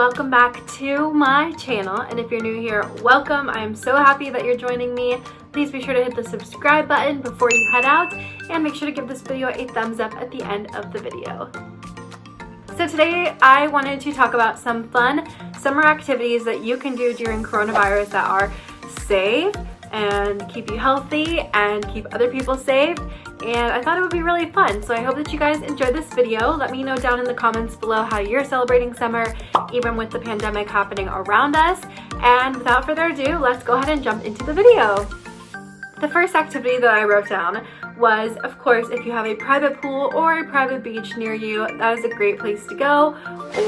welcome back to my channel, and if you're new here, welcome. I am so happy that you're joining me. Please be sure to hit the subscribe button before you head out, and make sure to give this video a thumbs up at the end of the video. So today I wanted to talk about some fun summer activities that you can do during coronavirus that are safe and keep you healthy and keep other people safe, and I thought it would be really fun. So I hope that you guys enjoyed this video. Let me know down in the comments below how you're celebrating summer, even with the pandemic happening around us. And without further ado, let's go ahead and jump into the video. The first activity that I wrote down was, of course, if you have a private pool or a private beach near you, that is a great place to go.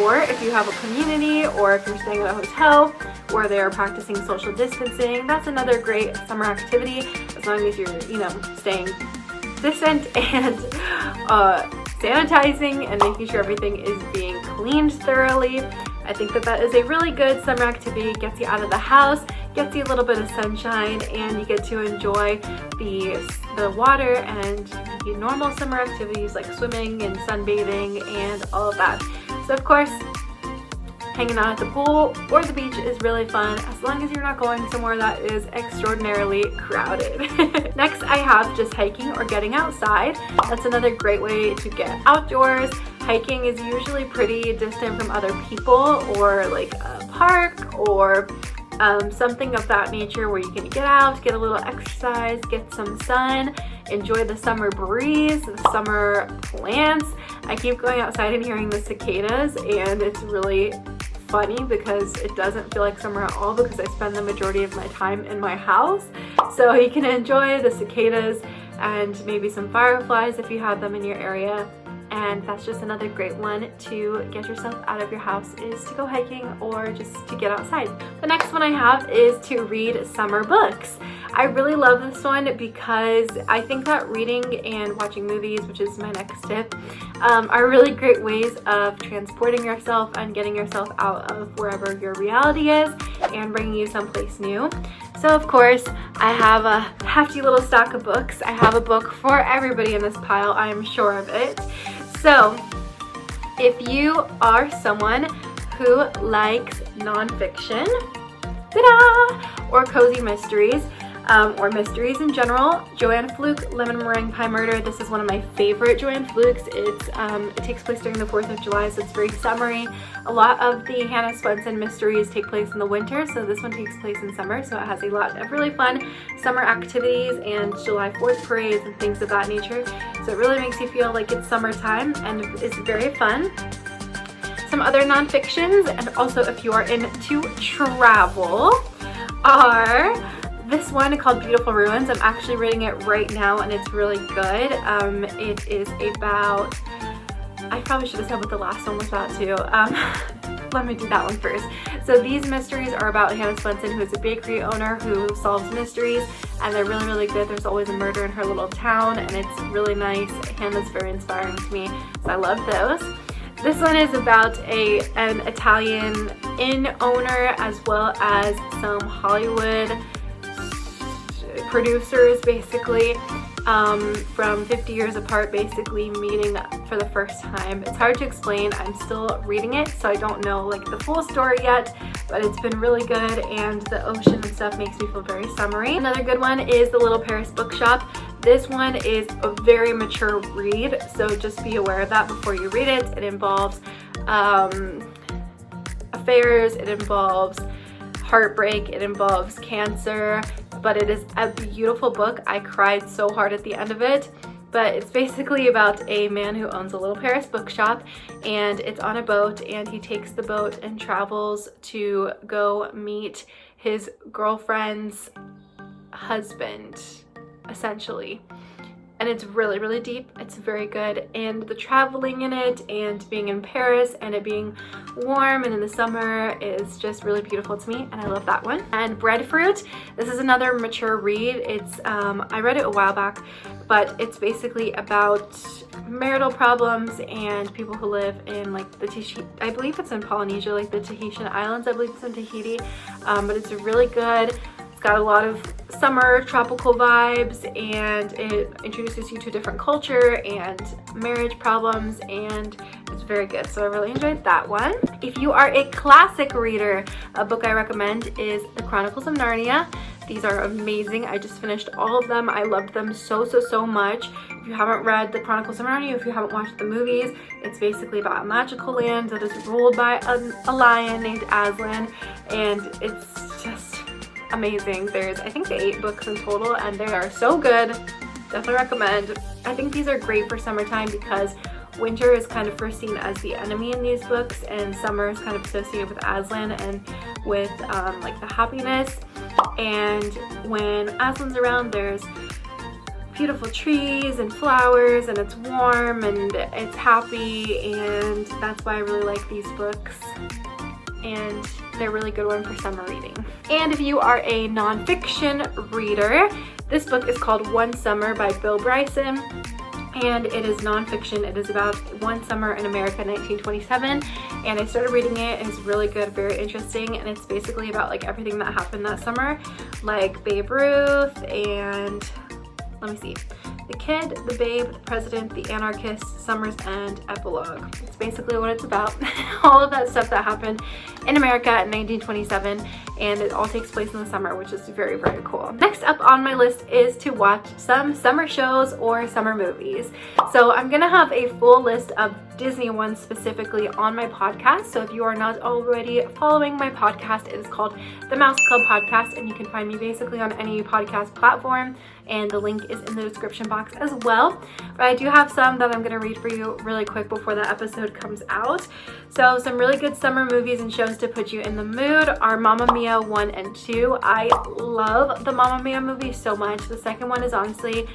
Or if you have a community, or if you're staying at a hotel where they're practicing social distancing, that's another great summer activity, as long as you're, staying distant and sanitizing and making sure everything is being cleaned thoroughly. I think that is a really good summer activity. It gets you out of the house, gets you a little bit of sunshine, and you get to enjoy the water and the normal summer activities like swimming and sunbathing and all of that. So of course, hanging out at the pool or the beach is really fun, as long as you're not going somewhere that is extraordinarily crowded. Next, I have just hiking or getting outside. That's another great way to get outdoors. Hiking is usually pretty distant from other people, or like a park or something of that nature where you can get out, get a little exercise, get some sun, enjoy the summer breeze, the summer plants. I keep going outside and hearing the cicadas, and it's really funny because it doesn't feel like summer at all, because I spend the majority of my time in my house. So you can enjoy the cicadas and maybe some fireflies if you have them in your area. And that's just another great one to get yourself out of your house, is to go hiking or just to get outside. The next one I have is to read summer books. I really love this one because I think that reading and watching movies, which is my next tip, are really great ways of transporting yourself and getting yourself out of wherever your reality is and bringing you someplace new. So of course, I have a hefty little stack of books. I have a book for everybody in this pile, I am sure of it. So if you are someone who likes nonfiction, ta-da, or cozy mysteries, or mysteries in general, Joanne Fluke, Lemon Meringue Pie Murder. This is one of my favorite Joanne Flukes. It takes place during the 4th of July, so it's very summery. A lot of the Hannah Swenson mysteries take place in the winter, so this one takes place in summer, so it has a lot of really fun summer activities and July 4th parades and things of that nature. So it really makes you feel like it's summertime, and it's very fun. Some other nonfictions, and also if you are into travel, are this one called Beautiful Ruins. I'm actually reading it right now, and it's really good. It is about, I probably should have said what the last one was about too. Let me do that one first. So these mysteries are about Hannah Swenson, who is a bakery owner who solves mysteries, and they're really, really good. There's always a murder in her little town, and it's really nice. Hannah's very inspiring to me, so I love those. This one is about an Italian inn owner, as well as some Hollywood producers, basically, from 50 years apart, basically meeting for the first time. It's hard to explain. I'm still reading it, so I don't know like the full story yet, but it's been really good, and the ocean and stuff makes me feel very summery. Another good one is The Little Paris Bookshop. This one is a very mature read, so just be aware of that before you read it. It involves affairs, it involves heartbreak, it involves cancer, but it is a beautiful book. I cried so hard at the end of it. But it's basically about a man who owns a little Paris bookshop, and it's on a boat, and he takes the boat and travels to go meet his girlfriend's husband, essentially. And it's really, really deep. It's very good, and the traveling in it and being in Paris and it being warm and in the summer is just really beautiful to me, and I love that one. And Breadfruit, this is another mature read. It's I read it a while back, but it's basically about marital problems and people who live in like I believe it's in Polynesia, like the Tahitian Islands. I believe it's in Tahiti, but it's really good. Got a lot of summer tropical vibes, and it introduces you to a different culture and marriage problems, and is very good. So I really enjoyed that one. If you are a classic reader, a book I recommend is The Chronicles of Narnia. These are amazing. I just finished all of them. I loved them so much. If you haven't read The Chronicles of Narnia, if you haven't watched the movies, it's basically about a magical land that is ruled by a lion named Aslan, and it's just amazing. There's, I think, 8 books in total, and they are so good. Definitely recommend. I think these are great for summertime because winter is kind of first seen as the enemy in these books, and summer is kind of associated with Aslan and with like the happiness. And when Aslan's around, there's beautiful trees and flowers, and it's warm and it's happy, and that's why I really like these books, and they're a really good one for summer reading. And if you are a nonfiction reader, this book is called One Summer by Bill Bryson, and it is nonfiction. It is about one summer in America in 1927, and I started reading it. It's really good, very interesting, and it's basically about like everything that happened that summer, like Babe Ruth and, let me see, The Kid, The Babe, The President, The Anarchist, Summer's End, Epilogue. It's basically what it's about. All of that stuff that happened in America in 1927, and it all takes place in the summer, which is very cool. Next up on my list is to watch some summer shows or summer movies. So I'm gonna have a full list of Disney ones specifically on my podcast. So if you are not already following my podcast, it is called The Mouse Club Podcast, and you can find me basically on any podcast platform, and the link is in the description box as well. But I do have some that I'm going to read for you really quick before the episode comes out. So some really good summer movies and shows to put you in the mood are Mamma Mia 1 and 2. I love the Mamma Mia movie so much. The second one is honestly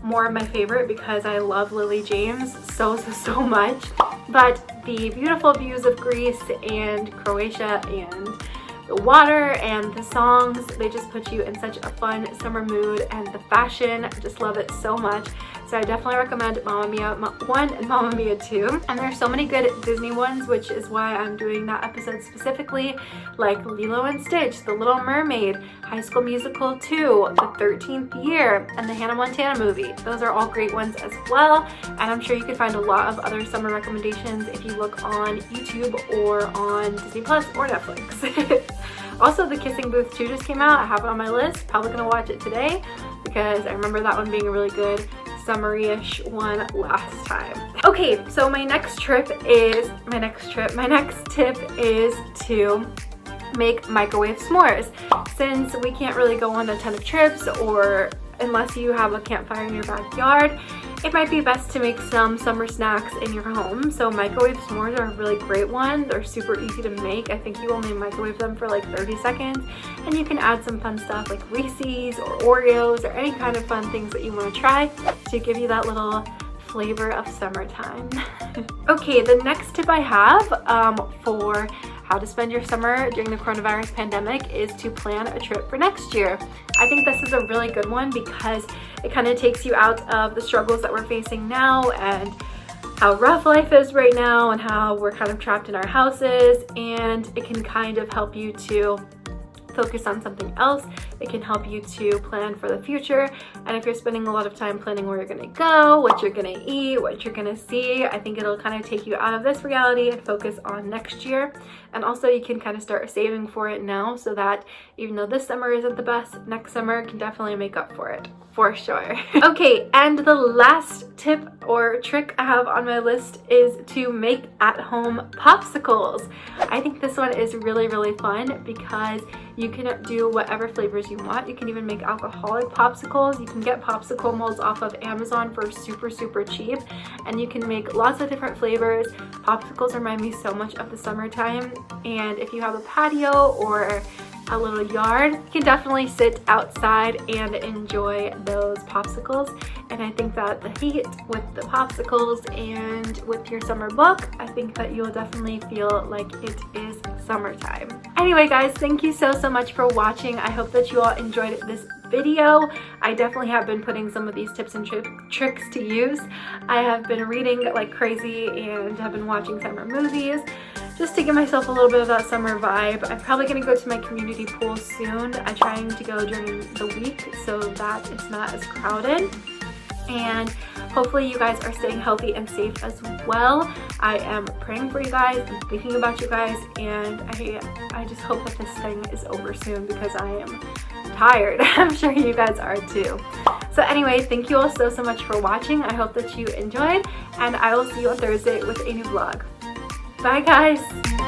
more of my favorite because I love Lily James so much. But the beautiful views of Greece and Croatia and the water and the songs, they just put you in such a fun summer mood, and the fashion, I just love it so much. So I definitely recommend Mamma Mia 1 and Mamma Mia 2. And there are so many good Disney ones, which is why I'm doing that episode specifically, like Lilo and Stitch, The Little Mermaid, High School Musical 2, The 13th Year, and the Hannah Montana movie. Those are all great ones as well, and I'm sure you can find a lot of other summer recommendations if you look on YouTube or on Disney Plus or Netflix. Also, The Kissing Booth 2 just came out. I have it on my list. Probably gonna watch it today because I remember that one being a really good summery-ish one last time. Okay, so my next tip is to make microwave s'mores. Since we can't really go on a ton of trips, or unless you have a campfire in your backyard, it might be best to make some summer snacks in your home. So microwave s'mores are a really great one. They're super easy to make. I think you only microwave them for like 30 seconds, and you can add some fun stuff like Reese's or Oreos or any kind of fun things that you want to try to give you that little flavor of summertime. Okay, the next tip I have for how to spend your summer during the coronavirus pandemic is to plan a trip for next year. I think this is a really good one because it kind of takes you out of the struggles that we're facing now and how rough life is right now and how we're kind of trapped in our houses, and it can kind of help you to focus on something else. It can help you to plan for the future, and if you're spending a lot of time planning where you're gonna go, what you're gonna eat, what you're gonna see, I think it'll kind of take you out of this reality and focus on next year. And also you can kind of start saving for it now, so that even though this summer isn't the best, next summer can definitely make up for it, for sure. Okay, and the last tip or trick I have on my list is to make at-home popsicles. I think this one is really fun because you can do whatever flavors you want. You can even make alcoholic popsicles. You can get popsicle molds off of Amazon for super cheap, and you can make lots of different flavors. Popsicles remind me so much of the summertime, and if you have a patio or a little yard, you can definitely sit outside and enjoy those popsicles. And I think that the heat with the popsicles and with your summer book, I think that you'll definitely feel like it is summertime. Anyway guys, thank you so much for watching. I hope that you all enjoyed this video. I definitely have been putting some of these tips and tricks to use. I have been reading like crazy and have been watching summer movies just to give myself a little bit of that summer vibe. I'm probably gonna go to my community pool soon. I'm trying to go during the week so that it's not as crowded. and hopefully you guys are staying healthy and safe as well. I am praying for you guys, I'm thinking about you guys, and I just hope that this thing is over soon because I am tired. I'm sure you guys are too. So anyway, thank you all so much for watching. I hope that you enjoyed, and I will see you on Thursday with a new vlog. Bye guys!